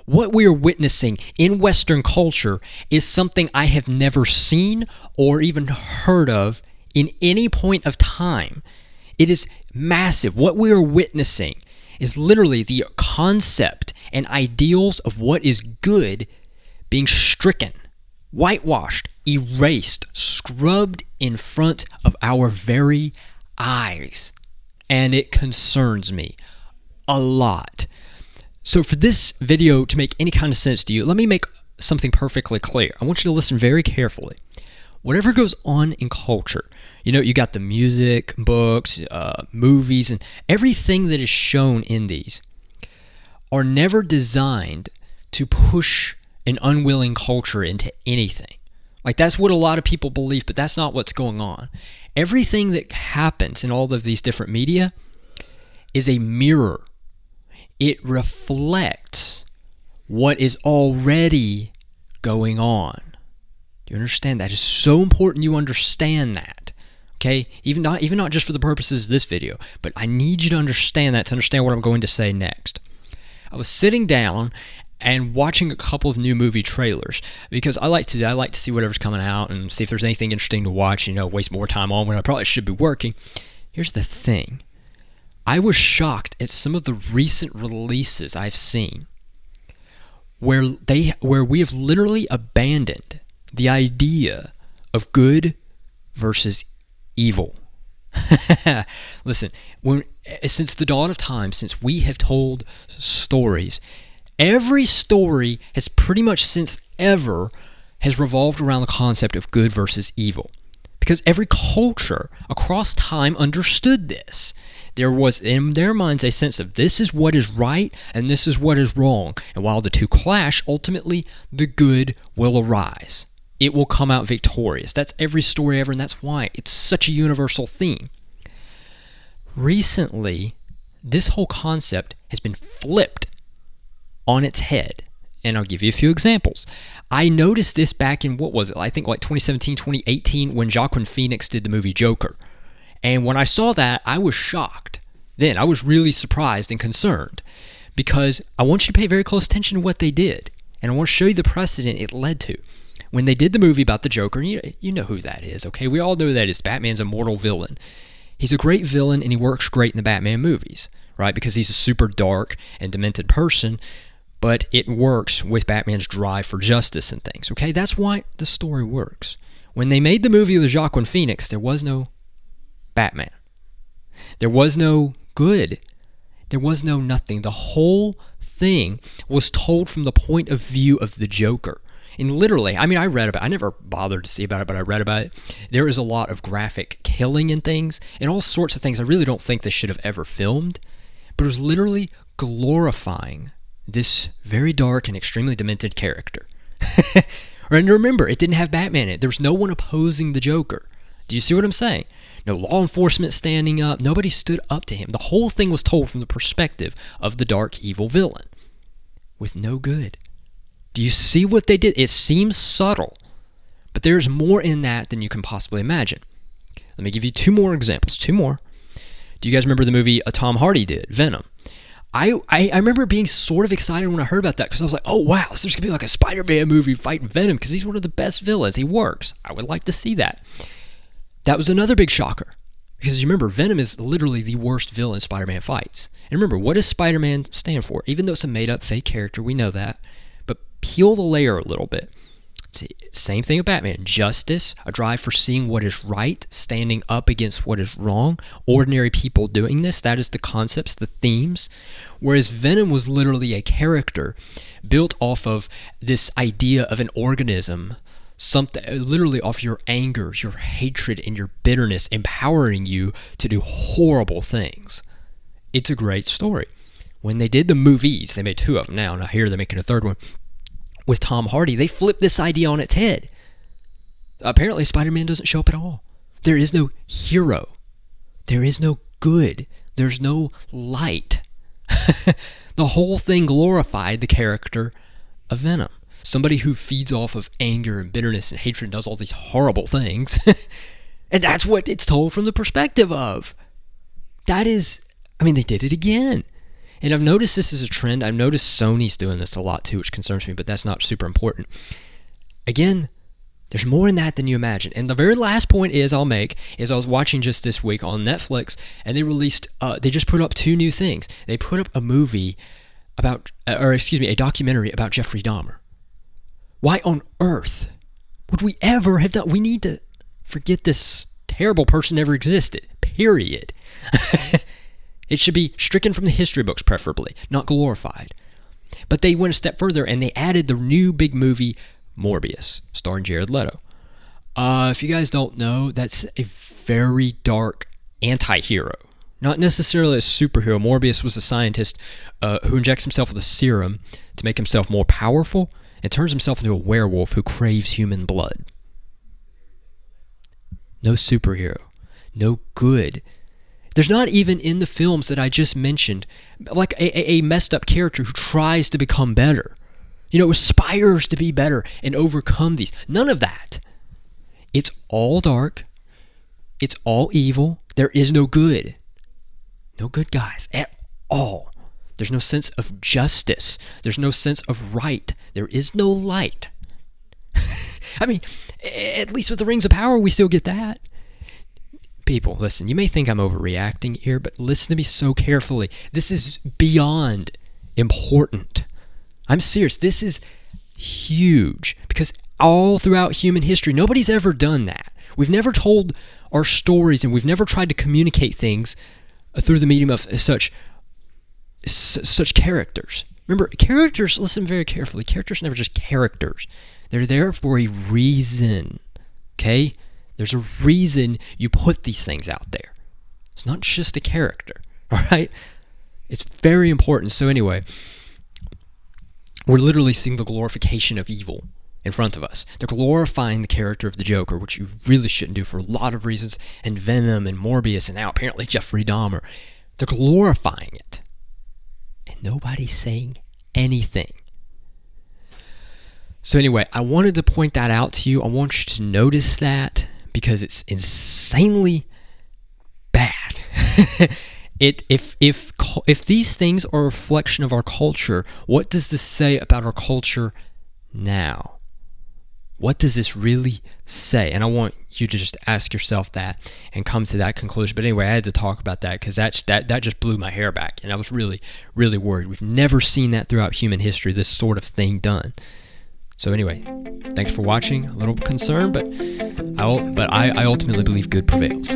What we are witnessing in Western culture is something I have never seen or even heard of in any point of time. It is massive. What we are witnessing is literally the concept and ideals of what is good being stricken, whitewashed, erased, scrubbed in front of our very eyes. And it concerns me a lot. So for this video to make any kind of sense to you, let me make something perfectly clear. I want you to listen very carefully. Whatever goes on in culture, you got the music, books, movies, and everything that is shown in these are never designed to push an unwilling culture into anything. Like, that's what a lot of people believe, but that's not what's going on. Everything that happens in all of these different media is a mirror. It reflects what is already going on. Do you understand that? It's so important you understand that. Okay? Even not just for the purposes of this video, but I need you to understand that to understand what I'm going to say next. I was sitting down and watching a couple of new movie trailers because I like to see whatever's coming out and see if there's anything interesting to watch, waste more time on when I probably should be working. Here's the thing. I was shocked at some of the recent releases I've seen where we have literally abandoned the idea of good versus evil. Listen, since the dawn of time, since we have told stories, every story has pretty much since ever has revolved around the concept of good versus evil. Because every culture across time understood this. There was in their minds a sense of this is what is right and this is what is wrong. And while the two clash, ultimately the good will arise. It will come out victorious. That's every story ever, and that's why it's such a universal theme. Recently, this whole concept has been flipped on its head. And I'll give you a few examples. I noticed this back in, I think like 2017, 2018, when Joaquin Phoenix did the movie Joker. And when I saw that, I was shocked. Then I was really surprised and concerned because I want you to pay very close attention to what they did. And I want to show you the precedent it led to. When they did the movie about the Joker, you know who that is, okay? We all know that is Batman's immortal villain. He's a great villain and he works great in the Batman movies, right? Because he's a super dark and demented person, but it works with Batman's drive for justice and things, okay? That's why the story works. When they made the movie with Joaquin Phoenix, there was no Batman. There was no good. There was no nothing. The whole thing was told from the point of view of the Joker. And literally, I read about it. I never bothered to see about it, but I read about it. There is a lot of graphic killing and things, and all sorts of things I really don't think they should have ever filmed. But it was literally glorifying this very dark and extremely demented character. And remember, it didn't have Batman in it. There was no one opposing the Joker. Do you see what I'm saying? No law enforcement standing up. Nobody stood up to him. The whole thing was told from the perspective of the dark, evil villain with no good. Do you see what they did? It seems subtle, but there's more in that than you can possibly imagine. Let me give you two more examples. Two more. Do you guys remember the movie Tom Hardy did, Venom? I remember being sort of excited when I heard about that because I was like, oh wow, so there's going to be like a Spider-Man movie fighting Venom because he's one of the best villains. He works. I would like to see that. That was another big shocker because you remember, Venom is literally the worst villain Spider-Man fights. And remember, what does Spider-Man stand for? Even though it's a made-up fake character, we know that. But peel the layer a little bit. See, same thing with Batman. Justice, a drive for seeing what is right, standing up against what is wrong. Ordinary people doing this. That is the concepts, the themes. Whereas Venom was literally a character built off of this idea of an organism, something literally off your anger, your hatred, and your bitterness, empowering you to do horrible things. It's a great story. When they did the movies, they made two of them now, and I hear they're making a third one, with Tom Hardy, they flipped this idea on its head. Apparently, Spider-Man doesn't show up at all. There is no hero. There is no good. There's no light. The whole thing glorified the character of Venom. Somebody who feeds off of anger and bitterness and hatred and does all these horrible things. And that's what it's told from the perspective of. That is, they did it again. And I've noticed this is a trend. I've noticed Sony's doing this a lot too, which concerns me, but that's not super important. Again, there's more in that than you imagine. And the very last point I'll make is I was watching just this week on Netflix, and they just put up 2 new things. They put up a documentary about Jeffrey Dahmer. Why on earth would we ever have done? We need to forget this terrible person ever existed, period. It should be stricken from the history books, preferably, not glorified. But they went a step further, and they added the new big movie, Morbius, starring Jared Leto. If you guys don't know, that's a very dark anti-hero. Not necessarily a superhero. Morbius was a scientist who injects himself with a serum to make himself more powerful and turns himself into a werewolf who craves human blood. No superhero. No good. There's not even in the films that I just mentioned, like a messed up character who tries to become better. Aspires to be better and overcome these. None of that. It's all dark. It's all evil. There is no good. No good guys at all. There's no sense of justice. There's no sense of right. There is no light. I mean, at least with the Rings of Power, we still get that. People, listen, you may think I'm overreacting here, but listen to me so carefully. This is beyond important. I'm serious. This is huge because all throughout human history, nobody's ever done that. We've never told our stories, and we've never tried to communicate things through the medium of such characters. Remember, characters, listen very carefully, characters are never just characters. They're there for a reason, okay? There's a reason you put these things out there. It's not just a character, all right? It's very important. So anyway, we're literally seeing the glorification of evil in front of us. They're glorifying the character of the Joker, which you really shouldn't do for a lot of reasons, and Venom and Morbius and now apparently Jeffrey Dahmer. They're glorifying it. And nobody's saying anything. So anyway, I wanted to point that out to you. I want you to notice that because it's insanely bad. If these things are a reflection of our culture, what does this say about our culture now? What does this really say? And I want you to just ask yourself that and come to that conclusion. But anyway, I had to talk about that because that just blew my hair back, and I was really, really worried. We've never seen that throughout human history, this sort of thing done. So anyway, thanks for watching. A little concerned, but I ultimately believe good prevails.